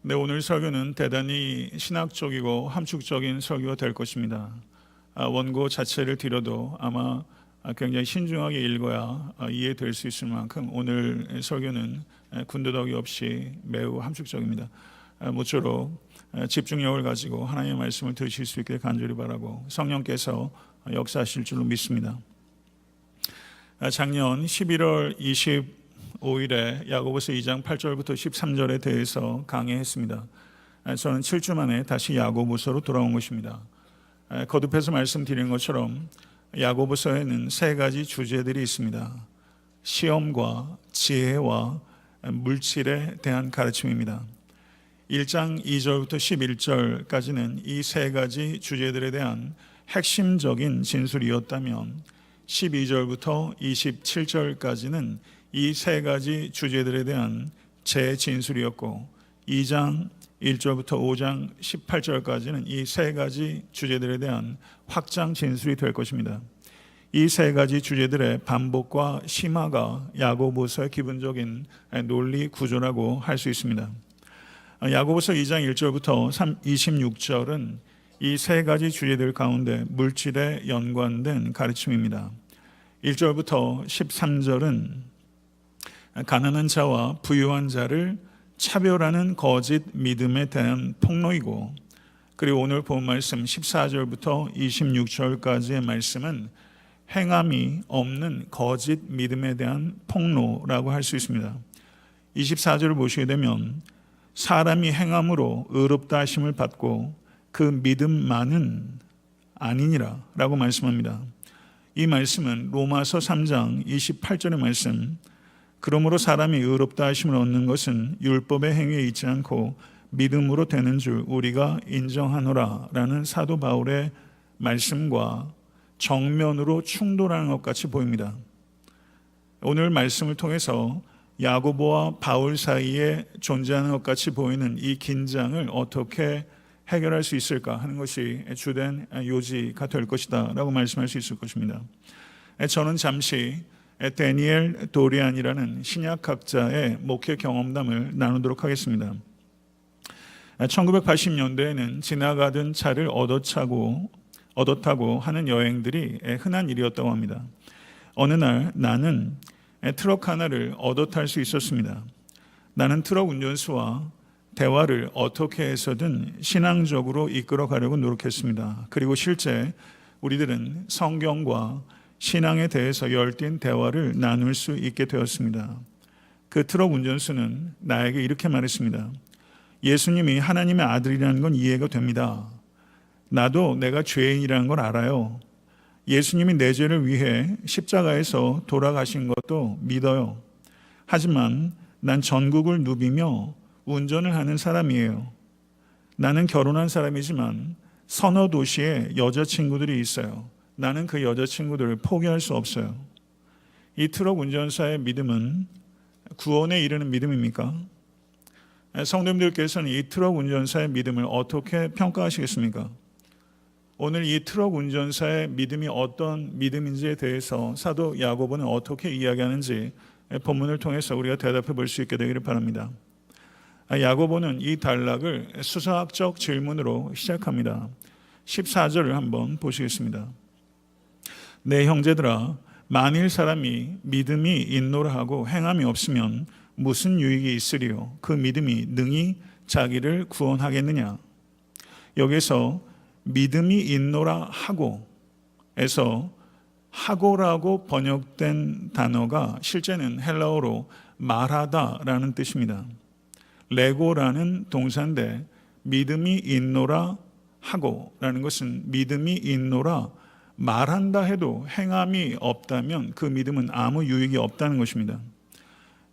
네, 오늘 설교는 대단히 신학적이고 함축적인 설교가 될 것입니다. 원고 자체를 들여도 아마 굉장히 신중하게 읽어야 이해될 수 있을 만큼 오늘 설교는 군더더기 없이 매우 함축적입니다. 모쪼록 집중력을 가지고 하나님의 말씀을 들으실 수 있게 간절히 바라고 성령께서 역사하실 줄로 믿습니다. 작년 11월 25일에 야고보서 2장 8절부터 13절에 대해서 강의했습니다. 저는 7주 만에 다시 야고보서로 돌아온 것입니다. 거듭해서 말씀드린 것처럼 야고보서에는 세 가지 주제들이 있습니다. 시험과 지혜와 물질에 대한 가르침입니다. 1장 2절부터 11절까지는 이 세 가지 주제들에 대한 핵심적인 진술이었다면 12절부터 27절까지는 이 세 가지 주제들에 대한 재진술이었고 2장 1절부터 5장 18절까지는 이 세 가지 주제들에 대한 확장 진술이 될 것입니다. 이 세 가지 주제들의 반복과 심화가 야고보서의 기본적인 논리 구조라고 할 수 있습니다. 야고보서 2장 1절부터 26절은 이 세 가지 주제들 가운데 물질에 연관된 가르침입니다. 1절부터 13절은 가난한 자와 부유한 자를 차별하는 거짓 믿음에 대한 폭로이고, 그리고 오늘 본 말씀 14절부터 26절까지의 말씀은 행함이 없는 거짓 믿음에 대한 폭로라고 할 수 있습니다. 24절을 보시게 되면 사람이 행함으로 의롭다 하심을 받고 그 믿음만은 아니니라 라고 말씀합니다. 이 말씀은 로마서 3장 28절의 말씀, 그러므로 사람이 의롭다 하심을 얻는 것은 율법의 행위에 있지 않고 믿음으로 되는 줄 우리가 인정하노라 라는 사도 바울의 말씀과 정면으로 충돌하는 것 같이 보입니다. 오늘 말씀을 통해서 야고보와 바울 사이에 존재하는 것 같이 보이는 이 긴장을 어떻게 해결할 수 있을까 하는 것이 주된 요지가 될 것이다 라고 말씀할 수 있을 것입니다. 저는 잠시 데니엘 도리안이라는 신약학자의 목회 경험담을 나누도록 하겠습니다. 1980년대에는 지나가던 차를 얻어 타고 하는 여행들이 흔한 일이었다고 합니다. 어느 날 나는 트럭 하나를 얻어 탈 수 있었습니다. 나는 트럭 운전수와 대화를 어떻게 해서든 신앙적으로 이끌어 가려고 노력했습니다. 그리고 실제 우리들은 성경과 신앙에 대해서 열띤 대화를 나눌 수 있게 되었습니다. 그 트럭 운전수는 나에게 이렇게 말했습니다. 예수님이 하나님의 아들이라는 건 이해가 됩니다. 나도 내가 죄인이라는 걸 알아요. 예수님이 내 죄를 위해 십자가에서 돌아가신 것도 믿어요. 하지만 난 전국을 누비며 운전을 하는 사람이에요. 나는 결혼한 사람이지만 서너 도시에 여자친구들이 있어요. 나는 그 여자친구들을 포기할 수 없어요. 이 트럭 운전사의 믿음은 구원에 이르는 믿음입니까? 성도님들께서는 이 트럭 운전사의 믿음을 어떻게 평가하시겠습니까? 오늘 이 트럭 운전사의 믿음이 어떤 믿음인지에 대해서 사도 야고보는 어떻게 이야기하는지 본문을 통해서 우리가 대답해 볼 수 있게 되기를 바랍니다. 야고보는 이 단락을 수사학적 질문으로 시작합니다. 14절을 한번 보시겠습니다. 내 형제들아, 만일 사람이 믿음이 있노라 하고 행함이 없으면 무슨 유익이 있으리요? 그 믿음이 능히 자기를 구원하겠느냐? 여기서 믿음이 있노라 하고에서 하고라고 번역된 단어가 실제는 헬라어로 말하다라는 뜻입니다. 레고라는 동사인데 믿음이 있노라 하고라는 것은 믿음이 있노라 말한다 해도 행함이 없다면 그 믿음은 아무 유익이 없다는 것입니다.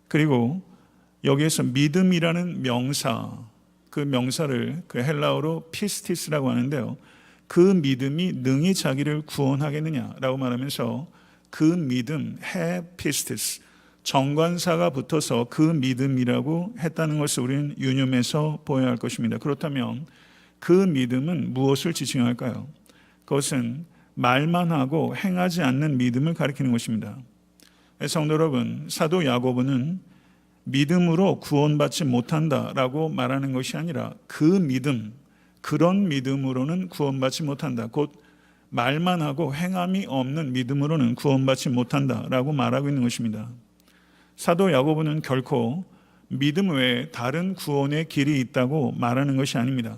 그리고 여기에서 믿음이라는 명사, 그 명사를 그 헬라어로 피스티스라고 하는데요. 그 믿음이 능히 자기를 구원하겠느냐라고 말하면서 그 믿음, 피스티스, 정관사가 붙어서 그 믿음이라고 했다는 것을 우리는 유념해서 보아야 할 것입니다. 그렇다면 그 믿음은 무엇을 지칭할까요? 그것은 말만 하고 행하지 않는 믿음을 가리키는 것입니다. 성도 여러분, 사도 야고보는 믿음으로 구원받지 못한다라고 말하는 것이 아니라 그 믿음, 그런 믿음으로는 구원받지 못한다. 곧 말만 하고 행함이 없는 믿음으로는 구원받지 못한다라고 말하고 있는 것입니다. 사도 야고보는 결코 믿음 외에 다른 구원의 길이 있다고 말하는 것이 아닙니다.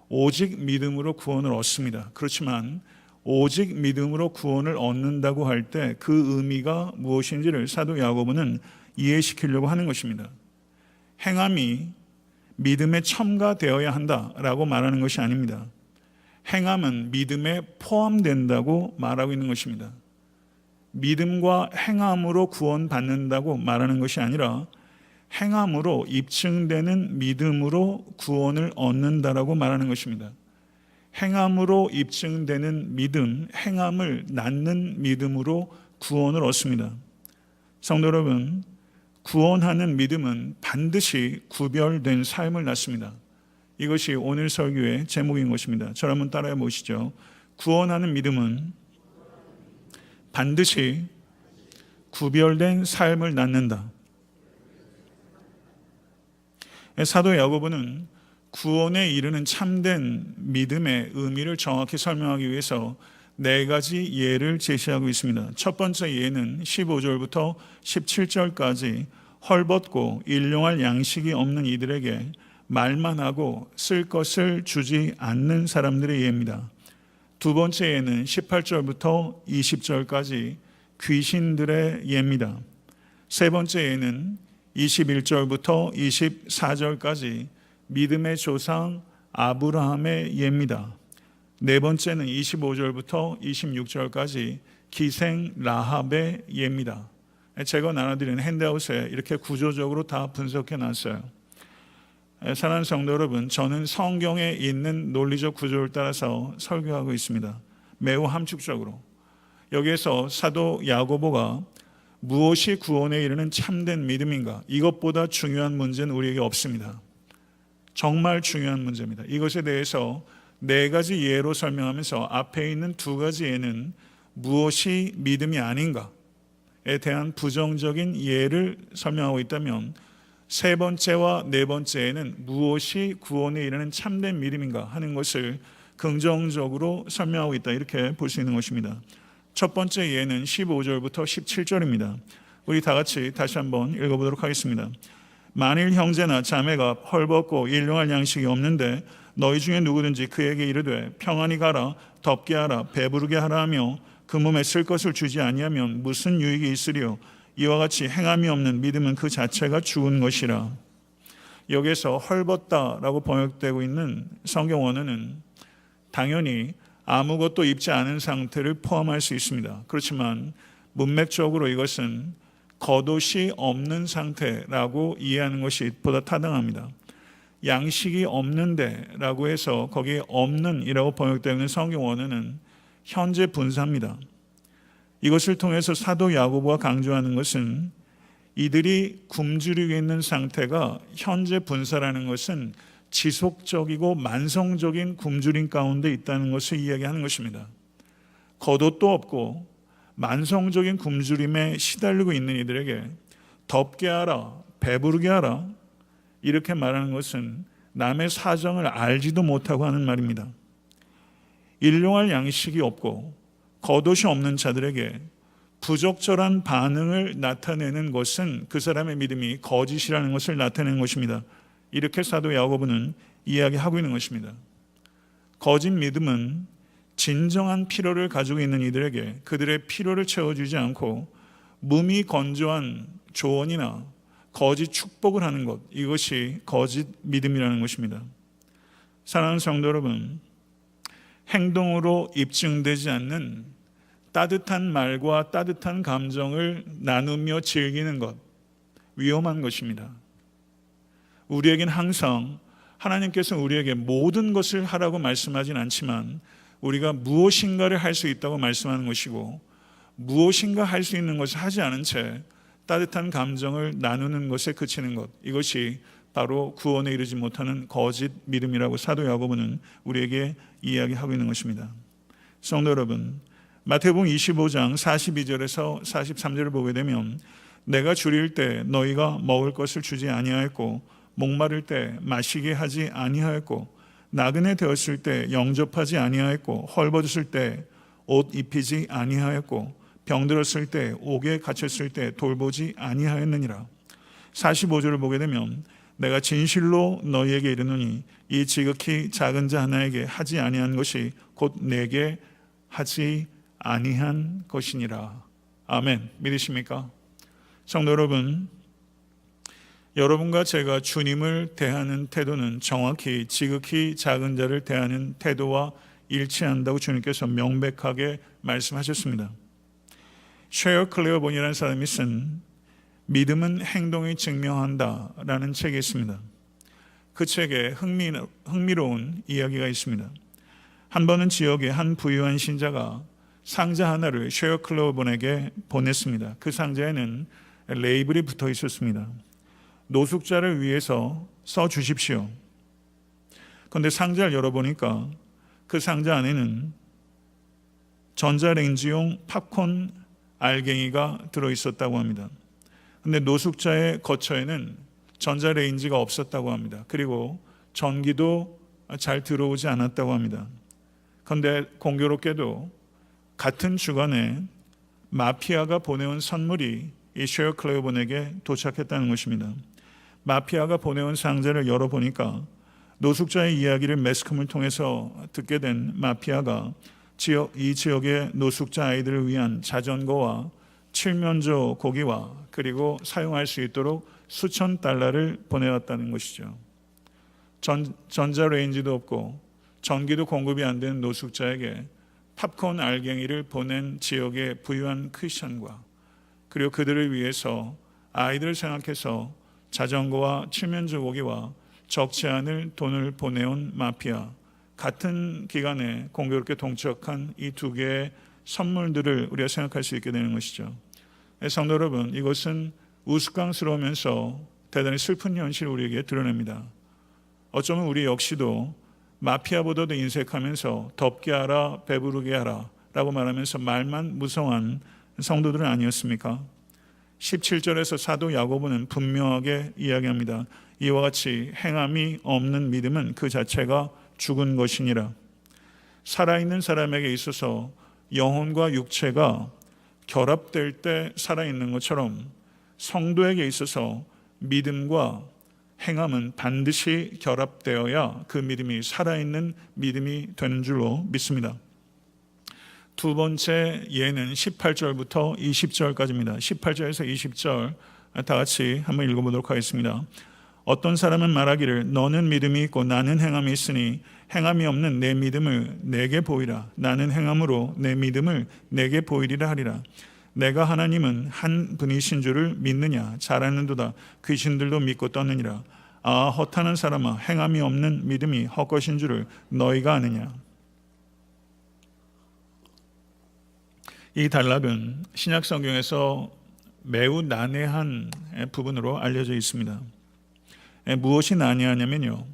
오직 믿음으로 구원을 얻습니다. 그렇지만 오직 믿음으로 구원을 얻는다고 할 때 그 의미가 무엇인지를 사도 야고보는 이해시키려고 하는 것입니다. 행함이 믿음에 첨가되어야 한다라고 말하는 것이 아닙니다. 행함은 믿음에 포함된다고 말하고 있는 것입니다. 믿음과 행함으로 구원받는다고 말하는 것이 아니라 행함으로 입증되는 믿음으로 구원을 얻는다라고 말하는 것입니다. 행함으로 입증되는 믿음, 행함을 낳는 믿음으로 구원을 얻습니다. 성도 여러분, 구원하는 믿음은 반드시 구별된 삶을 낳습니다. 이것이 오늘 설교의 제목인 것입니다. 저를 한번 따라해 보시죠. 구원하는 믿음은 반드시 구별된 삶을 낳는다. 사도 야고보는 구원에 이르는 참된 믿음의 의미를 정확히 설명하기 위해서 4가지 예를 제시하고 있습니다. 첫 번째 예는 15절부터 17절까지 헐벗고 일용할 양식이 없는 이들에게 말만 하고 쓸 것을 주지 않는 사람들의 예입니다. 두 번째 예는 18절부터 20절까지 귀신들의 예입니다. 세 번째 예는 21절부터 24절까지 믿음의 조상 아브라함의 예입니다. 네 번째는 25절부터 26절까지 기생 라합의 예입니다. 제가 나눠드리는 핸드아웃에 이렇게 구조적으로 다 분석해 놨어요. 사랑하는 성도 여러분, 저는 성경에 있는 논리적 구조를 따라서 설교하고 있습니다. 매우 함축적으로. 여기에서 사도 야고보가 무엇이 구원에 이르는 참된 믿음인가? 이것보다 중요한 문제는 우리에게 없습니다. 정말 중요한 문제입니다. 이것에 대해서 4가지 예로 설명하면서 앞에 있는 2가지 예는 무엇이 믿음이 아닌가에 대한 부정적인 예를 설명하고 있다면, 세 번째와 네 번째에는 무엇이 구원에 이르는 참된 믿음인가 하는 것을 긍정적으로 설명하고 있다, 이렇게 볼 수 있는 것입니다. 첫 번째 예는 15절부터 17절입니다. 우리 다 같이 다시 한번 읽어보도록 하겠습니다. 만일 형제나 자매가 헐벗고 일용할 양식이 없는데 너희 중에 누구든지 그에게 이르되 평안히 가라, 덥게 하라, 배부르게 하라 하며 그 몸에 쓸 것을 주지 아니하면 무슨 유익이 있으리요? 이와 같이 행함이 없는 믿음은 그 자체가 죽은 것이라. 여기에서 헐벗다라고 번역되고 있는 성경 원어는 당연히 아무것도 입지 않은 상태를 포함할 수 있습니다. 그렇지만 문맥적으로 이것은 겉옷이 없는 상태라고 이해하는 것이 보다 타당합니다. 양식이 없는데 라고 해서 거기에 없는 이라고 번역되어 있는 성경 원어는 현재 분사입니다. 이것을 통해서 사도 야고보가 강조하는 것은 이들이 굶주리고 있는 상태가 현재 분사라는 것은 지속적이고 만성적인 굶주림 가운데 있다는 것을 이야기하는 것입니다. 겉옷도 없고 만성적인 굶주림에 시달리고 있는 이들에게 덥게 하라, 배부르게 하라, 이렇게 말하는 것은 남의 사정을 알지도 못하고 하는 말입니다. 일용할 양식이 없고 겉옷이 없는 자들에게 부적절한 반응을 나타내는 것은 그 사람의 믿음이 거짓이라는 것을 나타내는 것입니다. 이렇게 사도 야고보는 이야기하고 있는 것입니다. 거짓 믿음은 진정한 필요를 가지고 있는 이들에게 그들의 필요를 채워주지 않고 몸이 건조한 조언이나 거짓 축복을 하는 것, 이것이 거짓 믿음이라는 것입니다. 사랑하는 성도 여러분, 행동으로 입증되지 않는 따뜻한 말과 따뜻한 감정을 나누며 즐기는 것, 위험한 것입니다. 우리에겐 항상 하나님께서 우리에게 모든 것을 하라고 말씀하진 않지만 우리가 무엇인가를 할 수 있다고 말씀하는 것이고, 무엇인가 할 수 있는 것을 하지 않은 채 따뜻한 감정을 나누는 것에 그치는 것, 이것이 바로 구원에 이르지 못하는 거짓 믿음이라고 사도 야고보는 우리에게 이야기하고 있는 것입니다. 성도 여러분, 마태복음 25장 42절에서 43절을 보게 되면 내가 줄일 때 너희가 먹을 것을 주지 아니하였고 목마를 때 마시게 하지 아니하였고 나그네 되었을 때 영접하지 아니하였고 헐벗었을 때 옷 입히지 아니하였고 병들었을 때 옥에 갇혔을 때 돌보지 아니하였느니라. 45절을 보게 되면 내가 진실로 너희에게 이르노니 이 지극히 작은 자 하나에게 하지 아니한 것이 곧 내게 하지 아니한 것이니라. 아멘. 믿으십니까? 성도 여러분, 여러분과 제가 주님을 대하는 태도는 정확히 지극히 작은 자를 대하는 태도와 일치한다고 주님께서 명백하게 말씀하셨습니다. 쉐어 클레어본이라는 사람이 쓴 믿음은 행동이 증명한다 라는 책이 있습니다. 그 책에 흥미로운 이야기가 있습니다. 한 번은 지역의 한 부유한 신자가 상자 하나를 쉐어 클레어본에게 보냈습니다. 그 상자에는 레이블이 붙어 있었습니다. 노숙자를 위해서 써주십시오. 그런데 상자를 열어보니까 그 상자 안에는 전자레인지용 팝콘 알갱이가 들어있었다고 합니다. 그런데 노숙자의 거처에는 전자레인지가 없었다고 합니다. 그리고 전기도 잘 들어오지 않았다고 합니다. 그런데 공교롭게도 같은 주간에 마피아가 보내온 선물이 이 쉐어 클레어본에게 도착했다는 것입니다. 마피아가 보내온 상자를 열어보니까 노숙자의 이야기를 매스컴을 통해서 듣게 된 마피아가 이 지역의 노숙자 아이들을 위한 자전거와 칠면조 고기와 그리고 사용할 수 있도록 수천 달러를 보내왔다는 것이죠. 전자레인지도 없고 전기도 공급이 안 되는 노숙자에게 팝콘 알갱이를 보낸 지역의 부유한 크리스천과 그리고 그들을 위해서 아이들을 생각해서 자전거와 칠면조 고기와 적지 않을 돈을 보내온 마피아, 같은 기간에 공교롭게 동척한 이 두 개의 선물들을 우리가 생각할 수 있게 되는 것이죠. 성도 여러분, 이것은 우스꽝스러우면서 대단히 슬픈 현실을 우리에게 드러냅니다. 어쩌면 우리 역시도 마피아보다도 인색하면서 덥게 하라, 배부르게 하라 라고 말하면서 말만 무성한 성도들은 아니었습니까? 17절에서 사도 야고보는 분명하게 이야기합니다. 이와 같이 행함이 없는 믿음은 그 자체가 죽은 것이니라. 살아있는 사람에게 있어서 영혼과 육체가 결합될 때 살아있는 것처럼 성도에게 있어서 믿음과 행함은 반드시 결합되어야 그 믿음이 살아있는 믿음이 되는 줄로 믿습니다. 두 번째 예는 18절부터 20절까지입니다. 18절에서 20절 다 같이 한번 읽어보도록 하겠습니다. 어떤 사람은 말하기를 너는 믿음이 있고 나는 행함이 있으니 행함이 없는 내 믿음을 내게 보이라. 나는 행함으로 내 믿음을 내게 보이리라 하리라. 내가 하나님은 한 분이신 줄을 믿느냐? 잘 아는도다. 귀신들도 믿고 떠느니라. 아, 허탄한 사람아, 행함이 없는 믿음이 헛것인 줄을 너희가 아느냐? 이 단락은 신약 성경에서 매우 난해한 부분으로 알려져 있습니다. 무엇이 난해하냐면요,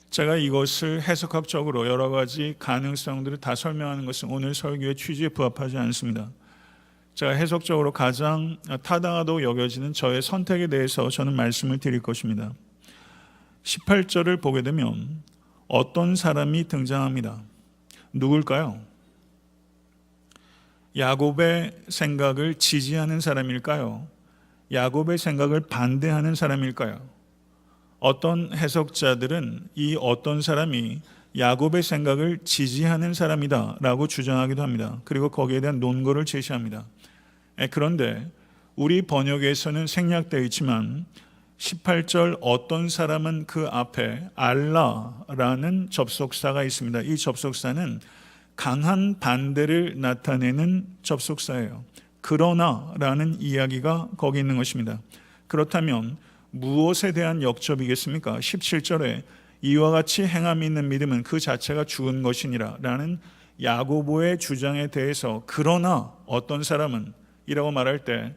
제가 이것을 해석학적으로 여러 가지 가능성들을 다 설명하는 것은 오늘 설교의 취지에 부합하지 않습니다. 제가 해석적으로 가장 타당하다고 여겨지는 저의 선택에 대해서 저는 말씀을 드릴 것입니다. 18절을 보게 되면 어떤 사람이 등장합니다. 누굴까요? 야곱의 생각을 지지하는 사람일까요? 야곱의 생각을 반대하는 사람일까요? 어떤 해석자들은 이 어떤 사람이 야곱의 생각을 지지하는 사람이다 라고 주장하기도 합니다. 그리고 거기에 대한 논거를 제시합니다. 그런데 우리 번역에서는 생략되어 있지만 18절 어떤 사람은 그 앞에 알라라는 접속사가 있습니다. 이 접속사는 강한 반대를 나타내는 접속사예요. 그러나라는 이야기가 거기 있는 것입니다. 그렇다면 무엇에 대한 역접이겠습니까? 17절에 이와 같이 행함이 있는 믿음은 그 자체가 죽은 것이니라 라는 야고보의 주장에 대해서 그러나 어떤 사람은 이라고 말할 때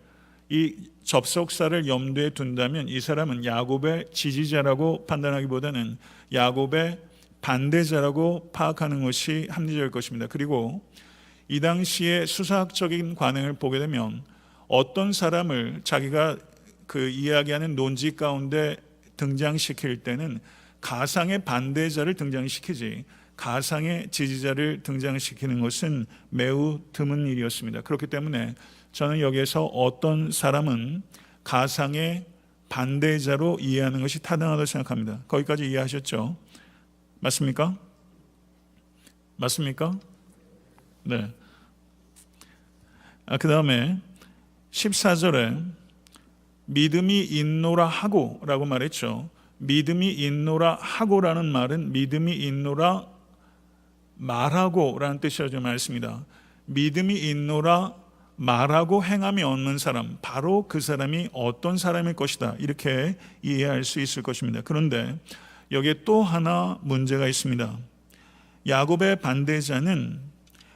이 접속사를 염두에 둔다면 이 사람은 야곱의 지지자라고 판단하기보다는 야곱의 반대자라고 파악하는 것이 합리적일 것입니다. 그리고 이 당시의 수사학적인 관행을 보게 되면 어떤 사람을 자기가 그 이야기하는 논지 가운데 등장시킬 때는 가상의 반대자를 등장시키지 가상의 지지자를 등장시키는 것은 매우 드문 일이었습니다. 그렇기 때문에 저는 여기에서 어떤 사람은 가상의 반대자로 이해하는 것이 타당하다고 생각합니다. 거기까지 이해하셨죠? 맞습니까? 맞습니까? 네. 그 다음에 14절에 믿음이 있노라 하고 라고 말했죠. 믿음이 있노라 하고라는 말은 믿음이 있노라 말하고 라는 뜻이라고 말했습니다. 믿음이 있노라 말하고 행함이 없는 사람, 바로 그 사람이 어떤 사람일 것이다, 이렇게 이해할 수 있을 것입니다. 그런데 여기에 또 하나 문제가 있습니다. 야곱의 반대자는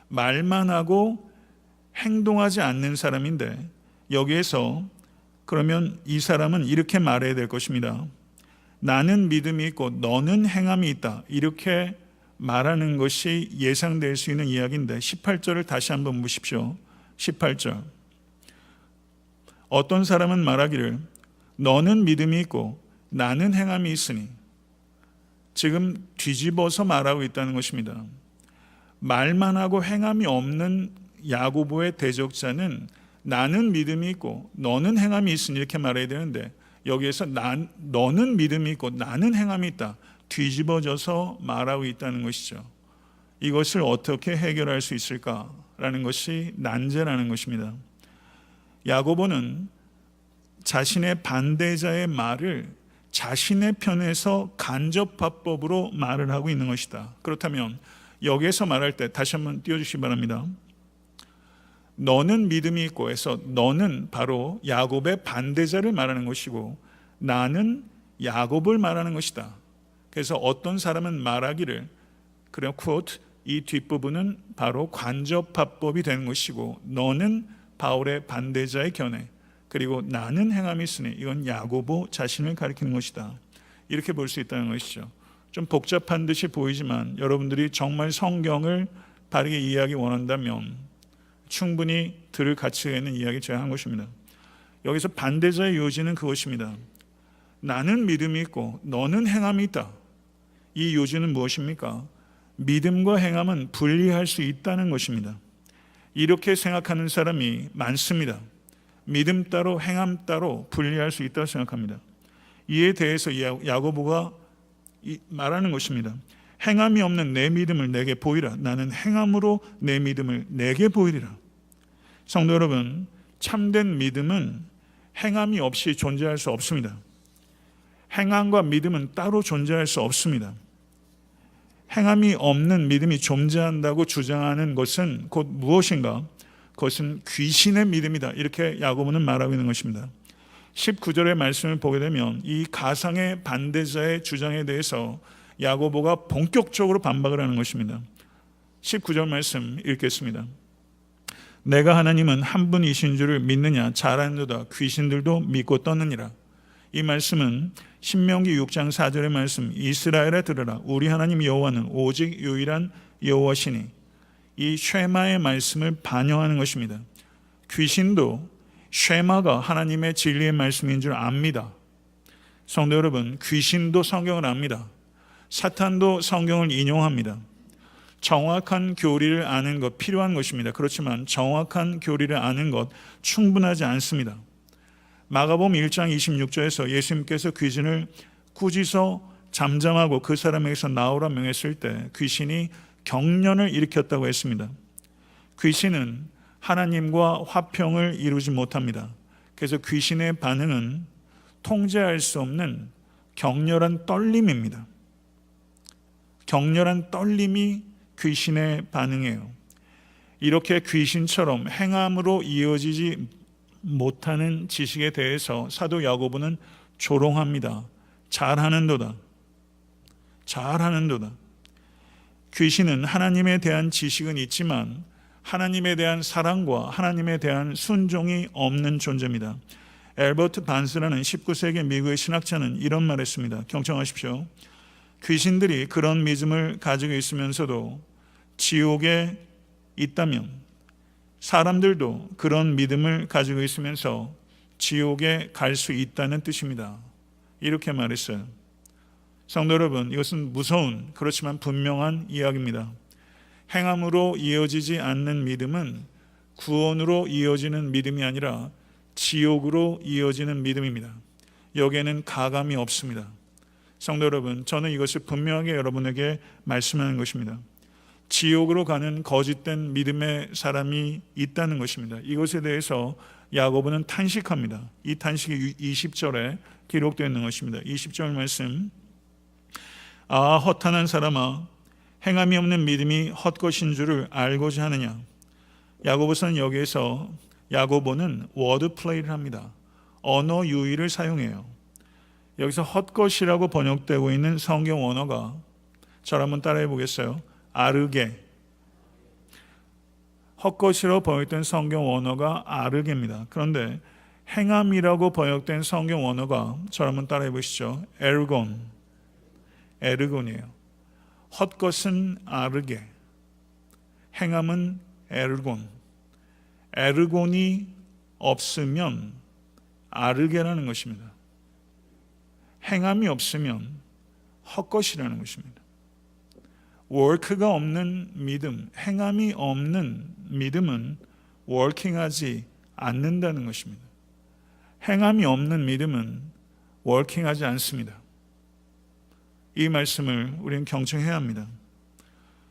말만 하고 행동하지 않는 사람인데, 여기에서 그러면 이 사람은 이렇게 말해야 될 것입니다. 나는 믿음이 있고 너는 행함이 있다, 이렇게 말하는 것이 예상될 수 있는 이야기인데 18절을 다시 한번 보십시오. 18절, 어떤 사람은 말하기를 너는 믿음이 있고 나는 행함이 있으니, 지금 뒤집어서 말하고 있다는 것입니다. 말만 하고 행함이 없는 야고보의 대적자는 나는 믿음이 있고 너는 행함이 있으니 이렇게 말해야 되는데, 여기에서 너는 믿음이 있고 나는 행함이 있다, 뒤집어져서 말하고 있다는 것이죠. 이것을 어떻게 해결할 수 있을까라는 것이 난제라는 것입니다. 야고보는 자신의 반대자의 말을 자신의 편에서 간접화법으로 말을 하고 있는 것이다. 그렇다면 여기에서 말할 때 다시 한번 띄워주시기 바랍니다. 너는 믿음이 있고 해서 너는 바로 야곱의 반대자를 말하는 것이고 나는 야곱을 말하는 것이다. 그래서 어떤 사람은 말하기를, 그래 quote, 이 뒷부분은 바로 간접화법이 되는 것이고 너는 바울의 반대자의 견해, 그리고 나는 행함이 있으니 이건 야고보 자신을 가리키는 것이다, 이렇게 볼 수 있다는 것이죠. 좀 복잡한 듯이 보이지만 여러분들이 정말 성경을 바르게 이해하기 원한다면 충분히 들을 가치가 있는 이야기 제가 한 것입니다. 여기서 반대자의 요지는 그것입니다. 나는 믿음이 있고 너는 행함이 있다. 이 요지는 무엇입니까? 믿음과 행함은 분리할 수 있다는 것입니다. 이렇게 생각하는 사람이 많습니다. 믿음 따로 행함 따로 분리할 수 있다고 생각합니다. 이에 대해서 야고보가 말하는 것입니다. 행함이 없는 내 믿음을 내게 보이라. 나는 행함으로 내 믿음을 내게 보이리라. 성도 여러분, 참된 믿음은 행함이 없이 존재할 수 없습니다. 행함과 믿음은 따로 존재할 수 없습니다. 행함이 없는 믿음이 존재한다고 주장하는 것은 곧 무엇인가? 그것은 귀신의 믿음이다, 이렇게 야고보는 말하고 있는 것입니다. 19절의 말씀을 보게 되면 이 가상의 반대자의 주장에 대해서 야고보가 본격적으로 반박을 하는 것입니다. 19절 말씀 읽겠습니다. 내가 하나님은 한 분이신 줄을 믿느냐? 잘 아노다. 귀신들도 믿고 떠느니라. 이 말씀은 신명기 6장 4절의 말씀, 이스라엘에 들으라. 우리 하나님 여호와는 오직 유일한 여호와시니, 이 쉐마의 말씀을 반영하는 것입니다. 귀신도 쉐마가 하나님의 진리의 말씀인 줄 압니다. 성도 여러분, 귀신도 성경을 압니다. 사탄도 성경을 인용합니다. 정확한 교리를 아는 것 필요한 것입니다. 그렇지만 정확한 교리를 아는 것 충분하지 않습니다. 마가복음 1장 26절에서 예수님께서 귀신을 꾸짖어 잠잠하고 그 사람에게서 나오라 명했을 때 귀신이 경련을 일으켰다고 했습니다. 귀신은 하나님과 화평을 이루지 못합니다. 그래서 귀신의 반응은 통제할 수 없는 격렬한 떨림입니다. 격렬한 떨림이 귀신의 반응이에요. 이렇게 귀신처럼 행함으로 이어지지 못하는 지식에 대해서 사도 야고보는 조롱합니다. 잘하는도다. 잘하는도다. 귀신은 하나님에 대한 지식은 있지만 하나님에 대한 사랑과 하나님에 대한 순종이 없는 존재입니다. 엘버트 반스라는 19세기 미국의 신학자는 이런 말을 했습니다. 경청하십시오. 귀신들이 그런 믿음을 가지고 있으면서도 지옥에 있다면 사람들도 그런 믿음을 가지고 있으면서 지옥에 갈 수 있다는 뜻입니다. 이렇게 말했어요. 성도 여러분, 이것은 무서운, 그렇지만 분명한 이야기입니다. 행함으로 이어지지 않는 믿음은 구원으로 이어지는 믿음이 아니라 지옥으로 이어지는 믿음입니다. 여기에는 가감이 없습니다. 성도 여러분, 저는 이것을 분명하게 여러분에게 말씀하는 것입니다. 지옥으로 가는 거짓된 믿음의 사람이 있다는 것입니다. 이것에 대해서 야고보는 탄식합니다. 이 탄식이 20절에 기록되어 있는 것입니다. 20절 말씀, 아 허탄한 사람아, 행함이 없는 믿음이 헛것인 줄을 알고자 하느냐. 야고보서는 여기에서 야고보는 워드 플레이를 합니다. 언어 유희를 사용해요. 여기서 헛것이라고 번역되고 있는 성경 언어가, 저를 한번 따라해 보겠어요? 아르게. 헛것이라고 번역된 성경 언어가 아르게입니다. 그런데 행함이라고 번역된 성경 언어가, 저를 한번 따라해 보시죠. 에르곤이에요. 헛것은 아르게, 행함은 에르곤. 에르곤이 없으면 아르게라는 것입니다. 행함이 없으면 헛것이라는 것입니다. 워크가 없는 믿음, 행함이 없는 믿음은 워킹하지 않는다는 것입니다. 행함이 없는 믿음은 워킹하지 않습니다. 이 말씀을 우리는 경청해야 합니다.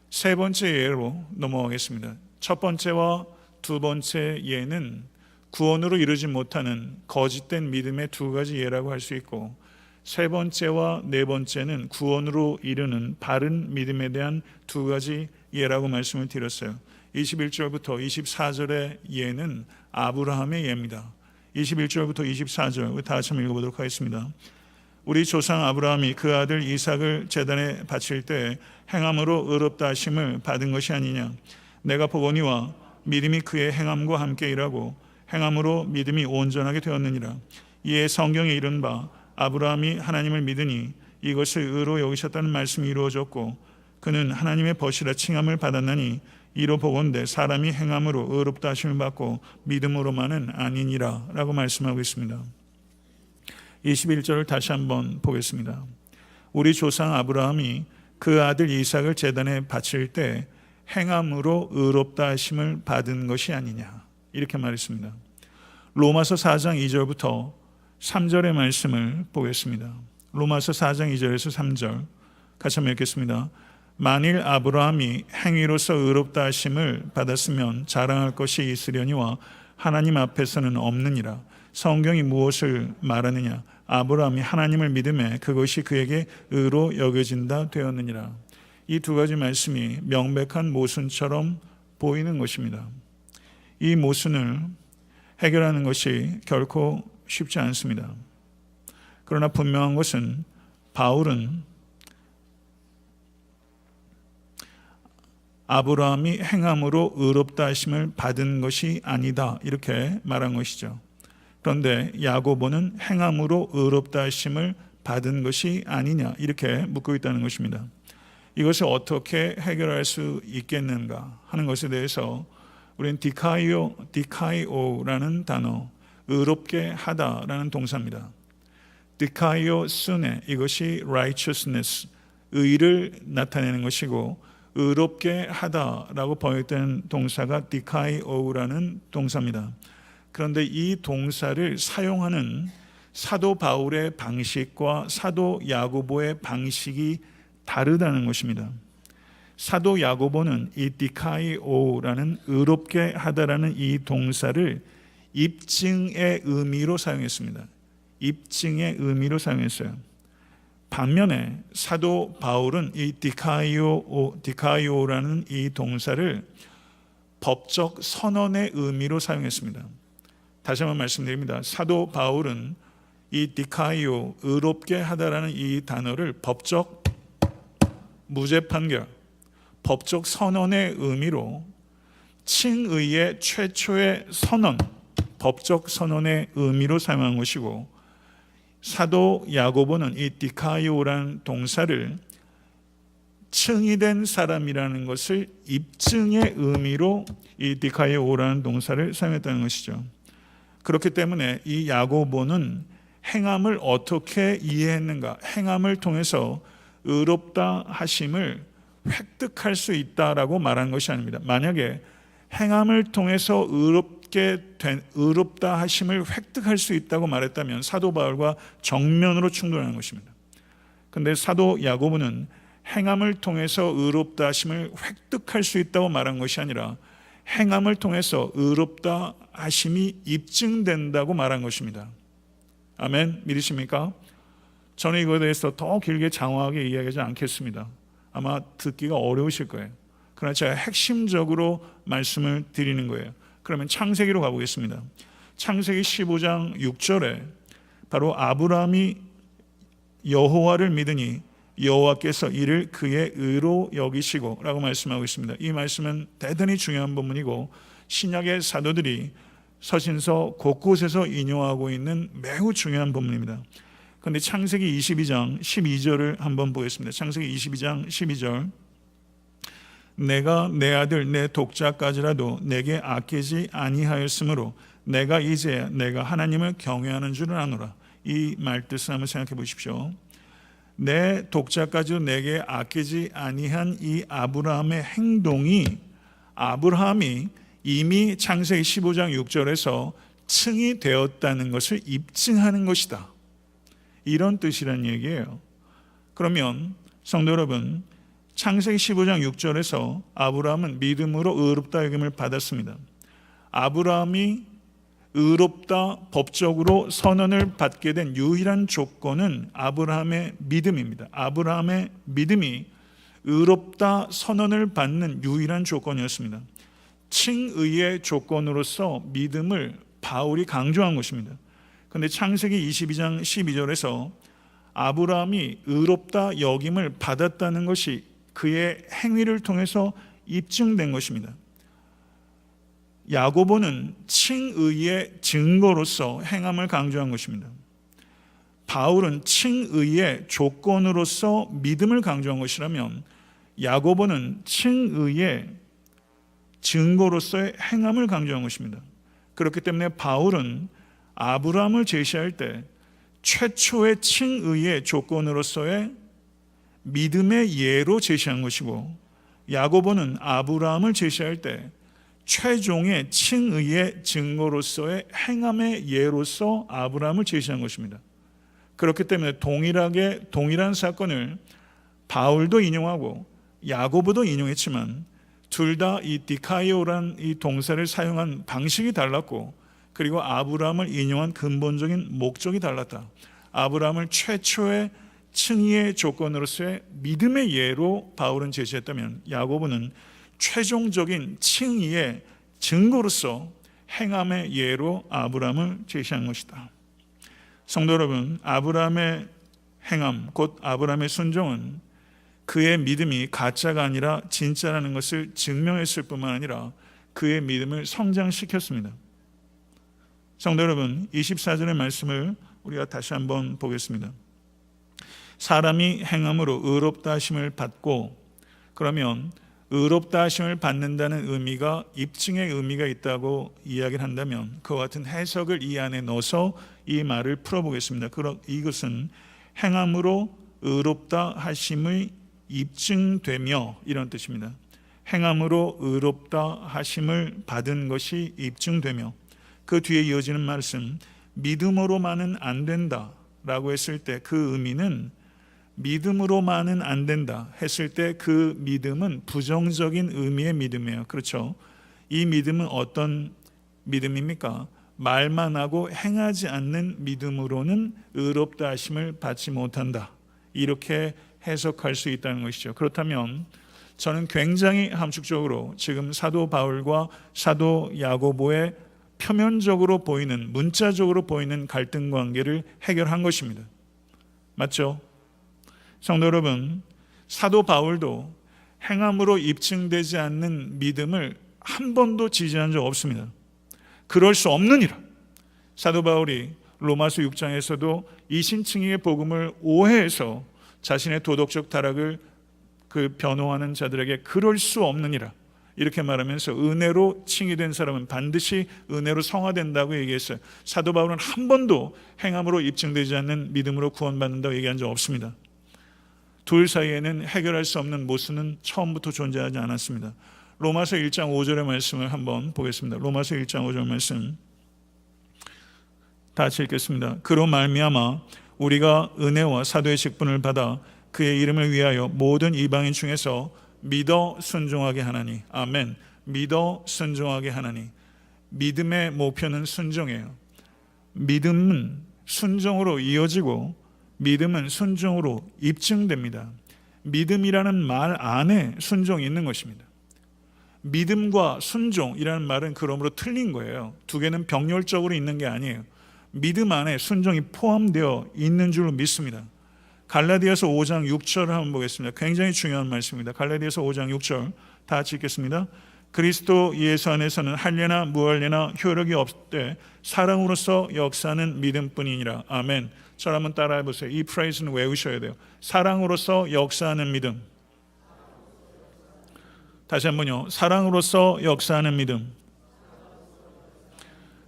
세 번째 예로 넘어가겠습니다. 첫 번째와 두 번째 예는 구원으로 이루지 못하는 거짓된 믿음의 두 가지 예라고 할 수 있고, 세 번째와 네 번째는 구원으로 이르는 바른 믿음에 대한 두 가지 예라고 말씀을 드렸어요. 21절부터 24절의 예는 아브라함의 예입니다. 21절부터 24절 우리 다 같이 한번 읽어보도록 하겠습니다. 우리 조상 아브라함이 그 아들 이삭을 제단에 바칠 때 행함으로 의롭다 하심을 받은 것이 아니냐. 내가 보거니와 믿음이 그의 행함과 함께 일하고 행함으로 믿음이 온전하게 되었느니라. 이에 성경에 이른 바 아브라함이 하나님을 믿으니 이것을 의로 여기셨다는 말씀이 이루어졌고 그는 하나님의 벗이라 칭함을 받았나니 이로 보건대 사람이 행함으로 의롭다 하심을 받고 믿음으로만은 아니니라 라고 말씀하고 있습니다. 21절을 다시 한번 보겠습니다. 우리 조상 아브라함이 그 아들 이삭을 제단에 바칠 때 행함으로 의롭다 하심을 받은 것이 아니냐, 이렇게 말했습니다. 로마서 4장 2절부터 3절의 말씀을 보겠습니다. 로마서 4장 2절에서 3절 같이 한번 읽겠습니다. 만일 아브라함이 행위로서 의롭다 하심을 받았으면 자랑할 것이 있으려니와 하나님 앞에서는 없느니라. 성경이 무엇을 말하느냐. 아브라함이 하나님을 믿음에 그것이 그에게 의로 여겨진다 되었느니라. 이 두 가지 말씀이 명백한 모순처럼 보이는 것입니다. 이 모순을 해결하는 것이 결코 쉽지 않습니다. 그러나 분명한 것은 바울은 아브라함이 행함으로 의롭다 하심을 받은 것이 아니다, 이렇게 말한 것이죠. 그런데 야고보는 행함으로 의롭다 하심을 받은 것이 아니냐, 이렇게 묻고 있다는 것입니다. 이것을 어떻게 해결할 수 있겠는가 하는 것에 대해서 우리는 디카이오라는 단어, 의롭게 하다라는 동사입니다. 디카이오 스네, 이것이 righteousness, 의를 나타내는 것이고, 의롭게 하다라고 번역된 동사가 디카이오라는 동사입니다. 그런데 이 동사를 사용하는 사도 바울의 방식과 사도 야고보의 방식이 다르다는 것입니다. 사도 야고보는 이 디카이오라는 의롭게 하다라는 이 동사를 입증의 의미로 사용했습니다. 입증의 의미로 사용했어요. 반면에 사도 바울은 이 디카이오라는 이 동사를 법적 선언의 의미로 사용했습니다. 다시 한번 말씀드립니다. 사도 바울은 이 디카이오, 의롭게 하다라는 이 단어를 법적 무죄 판결, 법적 선언의 의미로 칭의의 최초의 선언, 법적 선언의 의미로 사용한 것이고, 사도 야고보는 이 디카이오라는 동사를 층이 된 사람이라는 것을 입증의 의미로 이 디카이오라는 동사를 사용했다는 것이죠. 그렇기 때문에 이 야고보는 행함을 어떻게 이해했는가, 행함을 통해서 의롭다 하심을 획득할 수 있다라고 말한 것이 아닙니다. 만약에 행함을 통해서 의롭다 하심을 획득할 수 있다고 말했다면 사도 바울과 정면으로 충돌하는 것입니다. 그런데 사도 야고보는 행함을 통해서 의롭다 하심을 획득할 수 있다고 말한 것이 아니라 행함을 통해서 의롭다 하심이 입증된다고 말한 것입니다. 아멘. 믿으십니까? 저는 이거에 대해서 더 길게 장황하게 이야기하지 않겠습니다. 아마 듣기가 어려우실 거예요. 그러나 제가 핵심적으로 말씀을 드리는 거예요. 그러면 창세기로 가보겠습니다. 창세기 15장 6절에 바로 아브라함이 여호와를 믿으니 여호와께서 이를 그의 의로 여기시고 라고 말씀하고 있습니다. 이 말씀은 대단히 중요한 본문이고 신약의 사도들이 서신서 곳곳에서 인용하고 있는 매우 중요한 본문입니다. 그런데 창세기 22장 12절을 한번 보겠습니다. 창세기 22장 12절, 내가 내 아들 내 독자까지라도 내게 아끼지 아니하였으므로 내가 이제 내가 하나님을 경외하는 줄을 아노라. 이 말뜻을 한번 생각해 보십시오. 내 독자까지도 내게 아끼지 아니한 이 아브라함의 행동이, 아브라함이 이미 창세기 15장 6절에서 층이 되었다는 것을 입증하는 것이다. 이런 뜻이라는 얘기예요. 그러면 성도 여러분, 창세기 15장 6절에서 아브라함은 믿음으로 의롭다 여김을 받았습니다. 아브라함이 의롭다 법적으로 선언을 받게 된 유일한 조건은 아브라함의 믿음입니다. 아브라함의 믿음이 의롭다 선언을 받는 유일한 조건이었습니다. 칭의의 조건으로서 믿음을 바울이 강조한 것입니다. 그런데 창세기 22장 12절에서 아브라함이 의롭다 여김을 받았다는 것이 그의 행위를 통해서 입증된 것입니다. 야고보는 칭의의 증거로서 행함을 강조한 것입니다. 바울은 칭의의 조건으로서 믿음을 강조한 것이라면 야고보는 칭의의 증거로서의 행함을 강조한 것입니다. 그렇기 때문에 바울은 아브라함을 제시할 때 최초의 칭의의 조건으로서의 믿음의 예로 제시한 것이고, 야고보는 아브라함을 제시할 때 최종의 칭의의 증거로서의 행함의 예로서 아브라함을 제시한 것입니다. 그렇기 때문에 동일한 사건을 바울도 인용하고 야고보도 인용했지만 둘 다 이 디카이오란 이 동사를 사용한 방식이 달랐고, 그리고 아브라함을 인용한 근본적인 목적이 달랐다. 아브라함을 최초의 칭의의 조건으로서의 믿음의 예로 바울은 제시했다면 야고보는 최종적인 칭의의 증거로서 행함의 예로 아브라함을 제시한 것이다. 성도 여러분, 아브라함의 행함, 곧 아브라함의 순종은 그의 믿음이 가짜가 아니라 진짜라는 것을 증명했을 뿐만 아니라 그의 믿음을 성장시켰습니다. 성도 여러분, 24절의 말씀을 우리가 다시 한번 보겠습니다. 사람이 행함으로 의롭다 하심을 받고, 그러면 의롭다 하심을 받는다는 의미가 입증의 의미가 있다고 이야기를 한다면 그와 같은 해석을 이 안에 넣어서 이 말을 풀어보겠습니다. 이것은 행함으로 의롭다 하심의 입증되며, 이런 뜻입니다. 행함으로 의롭다 하심을 받은 것이 입증되며, 그 뒤에 이어지는 말씀, 믿음으로만은 안 된다 라고 했을 때 그 의미는, 믿음으로만은 안 된다 했을 때 그 믿음은 부정적인 의미의 믿음이에요. 그렇죠? 이 믿음은 어떤 믿음입니까? 말만 하고 행하지 않는 믿음으로는 의롭다 하심을 받지 못한다, 이렇게 해석할 수 있다는 것이죠. 그렇다면 저는 굉장히 함축적으로 지금 사도 바울과 사도 야고보의 표면적으로 보이는, 문자적으로 보이는 갈등 관계를 해결한 것입니다. 맞죠? 성도 여러분, 사도 바울도 행함으로 입증되지 않는 믿음을 한 번도 지지한 적 없습니다. 그럴 수 없느니라. 사도 바울이 로마서 6장에서도 이신칭의의 복음을 오해해서 자신의 도덕적 타락을 그 변호하는 자들에게 그럴 수 없느니라 이렇게 말하면서 은혜로 칭의된 사람은 반드시 은혜로 성화된다고 얘기했어요. 사도 바울은 한 번도 행함으로 입증되지 않는 믿음으로 구원받는다고 얘기한 적 없습니다. 둘 사이에는 해결할 수 없는 모순은 처음부터 존재하지 않았습니다. 로마서 1장 5절의 말씀을 한번 보겠습니다. 로마서 1장 5절 말씀 다 같이 읽겠습니다. 그로 말미암아 우리가 은혜와 사도의 직분을 받아 그의 이름을 위하여 모든 이방인 중에서 믿어 순종하게 하나니. 아멘. 믿어 순종하게 하나니. 믿음의 목표는 순종이에요. 믿음은 순종으로 이어지고 믿음은 순종으로 입증됩니다. 믿음이라는 말 안에 순종이 있는 것입니다. 믿음과 순종이라는 말은 그러므로 틀린 거예요. 두 개는 병렬적으로 있는 게 아니에요. 믿음 안에 순종이 포함되어 있는 줄로 믿습니다. 갈라디아서 5장 6절을 한번 보겠습니다. 굉장히 중요한 말씀입니다. 갈라디아서 5장 6절 다 같이 읽겠습니다. 그리스도 예수 안에서는 할례나 무할례나 효력이 없되 사랑으로서 역사하는 믿음뿐이니라. 아멘. 저를 한번 따라해 보세요. 이 프레이즈는 외우셔야 돼요. 사랑으로서 역사하는 믿음. 다시 한번요. 사랑으로서 역사하는 믿음.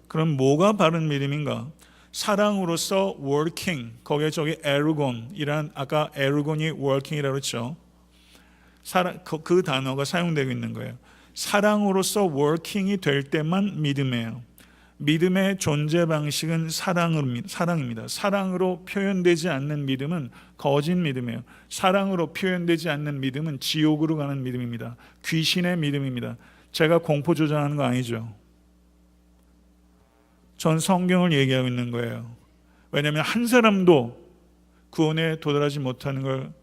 그럼 뭐가 바른 믿음인가? 사랑으로서 working, 거기에 저기 에르곤이란, 아까 에르곤이 working이라고 그랬죠. 그 단어가 사용되고 있는 거예요. 사랑으로서 working이 될 때만 믿음이에요. 믿음의 존재 방식은 사랑입니다. 사랑으로 표현되지 않는 믿음은 거짓 믿음이에요. 사랑으로 표현되지 않는 믿음은 지옥으로 가는 믿음입니다. 귀신의 믿음입니다. 제가 공포 조장하는 거 아니죠. 전 성경을 얘기하고 있는 거예요. 왜냐하면 한 사람도 구원에 도달하지 못하는 걸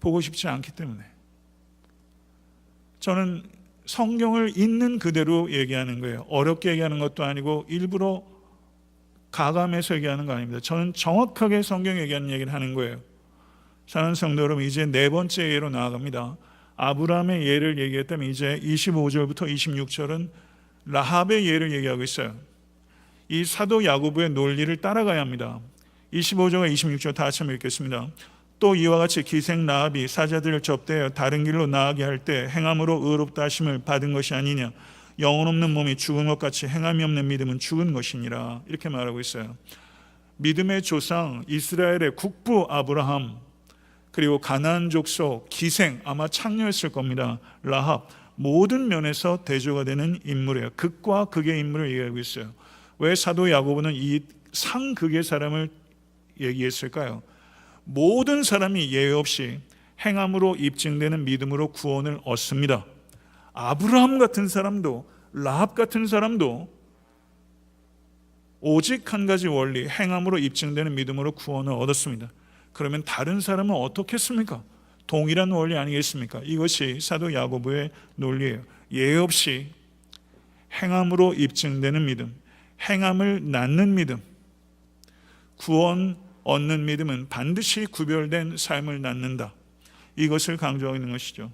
보고 싶지 않기 때문에. 저는 성경을 있는 그대로 얘기하는 거예요. 어렵게 얘기하는 것도 아니고 일부러 가감해서 얘기하는 거 아닙니다. 저는 정확하게 성경 얘기하는 얘기를 하는 거예요. 사랑하는 성도 여러분, 이제 네 번째 예로 나아갑니다. 아브라함의 예를 얘기했다면 이제 25절부터 26절은 라합의 예를 얘기하고 있어요. 이 사도 야고보의 논리를 따라가야 합니다. 25절과 26절 다 같이 한번 읽겠습니다. 또 이와 같이 기생 라합이 사자들을 접대하여 다른 길로 나아가게 할 때 행함으로 의롭다 하심을 받은 것이 아니냐. 영혼 없는 몸이 죽은 것 같이 행함이 없는 믿음은 죽은 것이니라. 이렇게 말하고 있어요. 믿음의 조상 이스라엘의 국부 아브라함, 그리고 가나안 족속 기생, 아마 창녀였을 겁니다. 라합, 모든 면에서 대조가 되는 인물이에요. 극과 극의 인물을 얘기하고 있어요. 왜 사도 야고보는 이 상극의 사람을 얘기했을까요? 모든 사람이 예외 없이 행함으로 입증되는 믿음으로 구원을 얻습니다. 아브라함 같은 사람도 라합 같은 사람도 오직 한 가지 원리, 행함으로 입증되는 믿음으로 구원을 얻었습니다. 그러면 다른 사람은 어떻게 했습니까? 동일한 원리 아니겠습니까? 이것이 사도 야고보의 논리예요. 예외 없이 행함으로 입증되는 믿음, 행함을 낳는 믿음, 구원 얻는 믿음은 반드시 구별된 삶을 낳는다. 이것을 강조하고 있는 것이죠.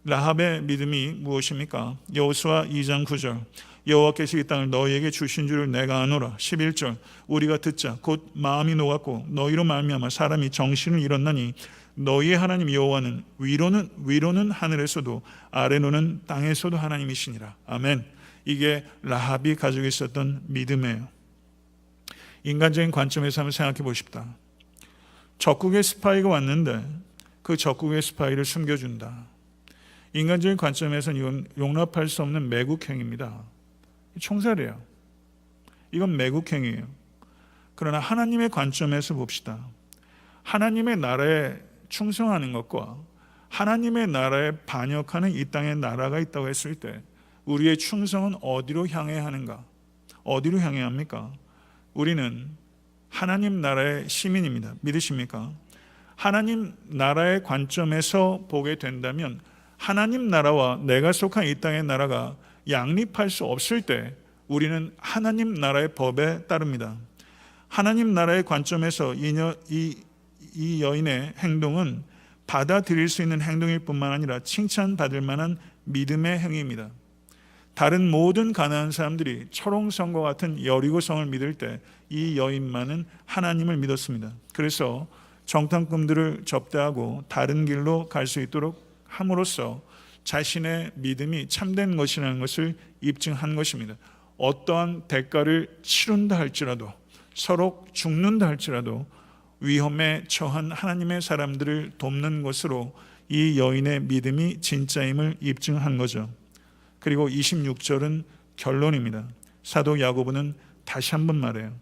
라합의 믿음이 무엇입니까? 여호수아 2장 9절 여호와께서 이 땅을 너희에게 주신 줄을 내가 아노라. 11절 우리가 듣자 곧 마음이 녹았고 너희로 말미암아 사람이 정신을 잃었나니 너희의 하나님 여호와는 위로는 하늘에서도 아래로는 땅에서도 하나님이시니라. 아멘. 이게 라합이 가지고 있었던 믿음이에요. 인간적인 관점에서 한번 생각해 보십시다. 적국의 스파이가 왔는데 그 적국의 스파이를 숨겨준다. 인간적인 관점에서는 이건 용납할 수 없는 매국행위입니다. 총살이에요. 이건 매국행위예요. 그러나 하나님의 관점에서 봅시다. 하나님의 나라에 충성하는 것과 하나님의 나라에 반역하는 이 땅에 나라가 있다고 했을 때 우리의 충성은 어디로 향해야 하는가? 어디로 향해야 합니까? 우리는 하나님 나라의 시민입니다. 믿으십니까? 하나님 나라의 관점에서 보게 된다면 하나님 나라와 내가 속한 이 땅의 나라가 양립할 수 없을 때 우리는 하나님 나라의 법에 따릅니다. 하나님 나라의 관점에서 이 여인의 행동은 받아들일 수 있는 행동일 뿐만 아니라 칭찬받을 만한 믿음의 행위입니다. 다른 모든 가나안 사람들이 초롱성과 같은 여리고성을 믿을 때 이 여인만은 하나님을 믿었습니다. 그래서 정탐꾼들을 접대하고 다른 길로 갈 수 있도록 함으로써 자신의 믿음이 참된 것이라는 것을 입증한 것입니다. 어떠한 대가를 치른다 할지라도, 서로 죽는다 할지라도 위험에 처한 하나님의 사람들을 돕는 것으로 이 여인의 믿음이 진짜임을 입증한 거죠. 그리고 26절은 결론입니다. 사도 야고보는 다시 한번 말해요.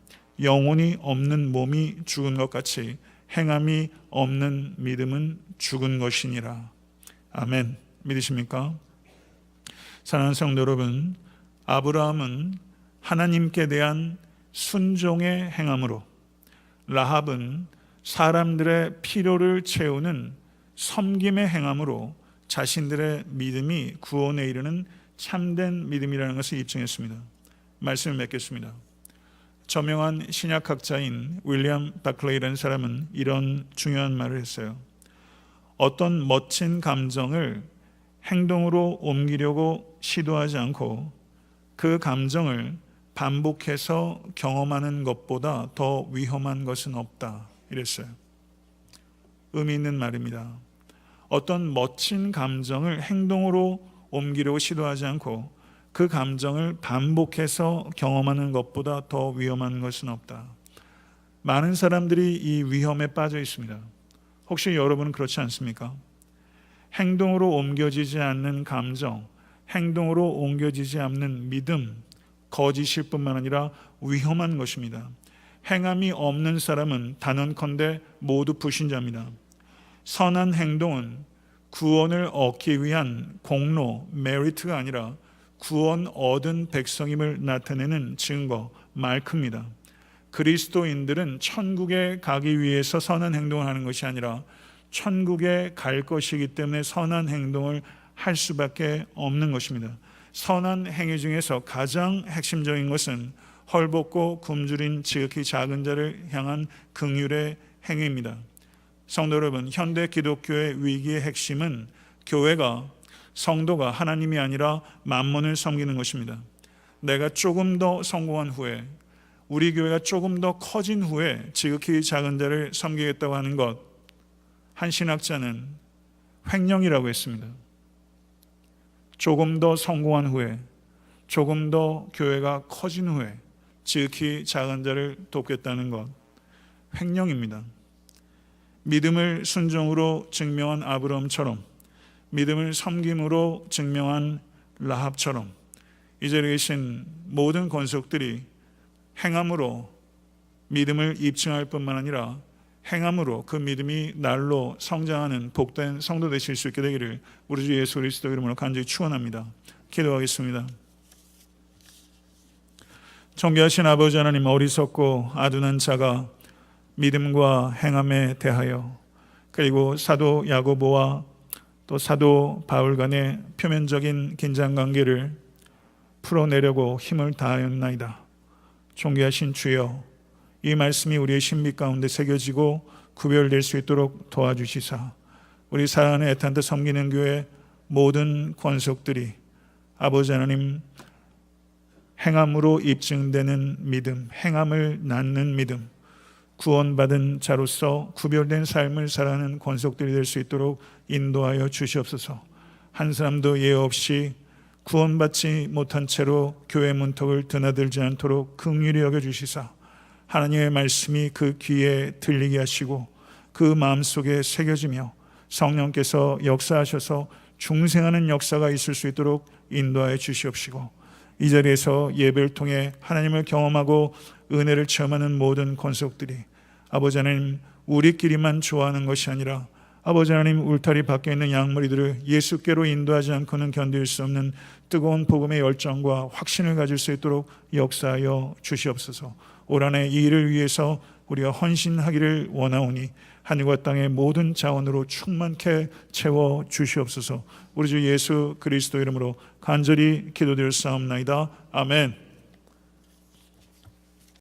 영혼이 없는 몸이 죽은 것 같이 행함이 없는 믿음은 죽은 것이니라. 아멘. 믿으십니까? 사랑하는 성도 여러분, 아브라함은 하나님께 대한 순종의 행함으로, 라합은 사람들의 필요를 채우는 섬김의 행함으로 자신들의 믿음이 구원에 이르는 참된 믿음이라는 것을 입증했습니다. 말씀을 맺겠습니다. 저명한 신약학자인 윌리엄 바클레이라는 사람은 이런 중요한 말을 했어요. 어떤 멋진 감정을 행동으로 옮기려고 시도하지 않고 그 감정을 반복해서 경험하는 것보다 더 위험한 것은 없다, 이랬어요. 의미 있는 말입니다. 어떤 멋진 감정을 행동으로 옮기려고 시도하지 않고 그 감정을 반복해서 경험하는 것보다 더 위험한 것은 없다. 많은 사람들이 이 위험에 빠져 있습니다. 혹시 여러분은 그렇지 않습니까? 행동으로 옮겨지지 않는 감정, 행동으로 옮겨지지 않는 믿음, 거짓일 뿐만 아니라 위험한 것입니다. 행함이 없는 사람은 단언컨대 모두 불신자입니다. 선한 행동은 구원을 얻기 위한 공로, 메리트가 아니라 구원 얻은 백성임을 나타내는 증거, 마크입니다. 그리스도인들은 천국에 가기 위해서 선한 행동을 하는 것이 아니라 천국에 갈 것이기 때문에 선한 행동을 할 수밖에 없는 것입니다. 선한 행위 중에서 가장 핵심적인 것은 헐벗고 굶주린 지극히 작은 자를 향한 긍휼의 행위입니다. 성도 여러분, 현대 기독교의 위기의 핵심은 교회가, 성도가 하나님이 아니라 만몬을 섬기는 것입니다. 내가 조금 더 성공한 후에, 우리 교회가 조금 더 커진 후에 지극히 작은 자를 섬기겠다고 하는 것, 한 신학자는 횡령이라고 했습니다. 조금 더 성공한 후에, 조금 더 교회가 커진 후에 지극히 작은 자를 돕겠다는 것, 횡령입니다. 믿음을 순종으로 증명한 아브라함처럼, 믿음을 섬김으로 증명한 라합처럼 이 자리에 계신 모든 권속들이 행함으로 믿음을 입증할 뿐만 아니라 행함으로 그 믿음이 날로 성장하는 복된 성도 되실 수 있게 되기를 우리 주 예수 그리스도 이름으로 간절히 축원합니다. 기도하겠습니다. 존귀하신 아버지 하나님, 어리석고 아둔한 자가 믿음과 행함에 대하여, 그리고 사도 야고보와 또 사도 바울 간의 표면적인 긴장관계를 풀어내려고 힘을 다하였나이다. 존귀하신 주여, 이 말씀이 우리의 신비 가운데 새겨지고 구별될 수 있도록 도와주시사 우리 사랑하는 애탄트 섬기는 교회 모든 권속들이 아버지 하나님, 행함으로 입증되는 믿음, 행함을 낳는 믿음, 구원받은 자로서 구별된 삶을 살아가는 권속들이 될 수 있도록 인도하여 주시옵소서. 한 사람도 예외 없이 구원받지 못한 채로 교회 문턱을 드나들지 않도록 긍휼히 여겨주시사 하나님의 말씀이 그 귀에 들리게 하시고 그 마음속에 새겨지며 성령께서 역사하셔서 중생하는 역사가 있을 수 있도록 인도하여 주시옵시고, 이 자리에서 예배를 통해 하나님을 경험하고 은혜를 체험하는 모든 권속들이 아버지 하나님, 우리끼리만 좋아하는 것이 아니라 아버지 하나님, 울타리 밖에 있는 양머리들을 예수께로 인도하지 않고는 견딜 수 없는 뜨거운 복음의 열정과 확신을 가질 수 있도록 역사하여 주시옵소서. 올 한해 이 일을 위해서 우리가 헌신하기를 원하오니 하늘과 땅의 모든 자원으로 충만케 채워 주시옵소서. 우리 주 예수 그리스도 이름으로 간절히 기도드렸사옵나이다. 아멘.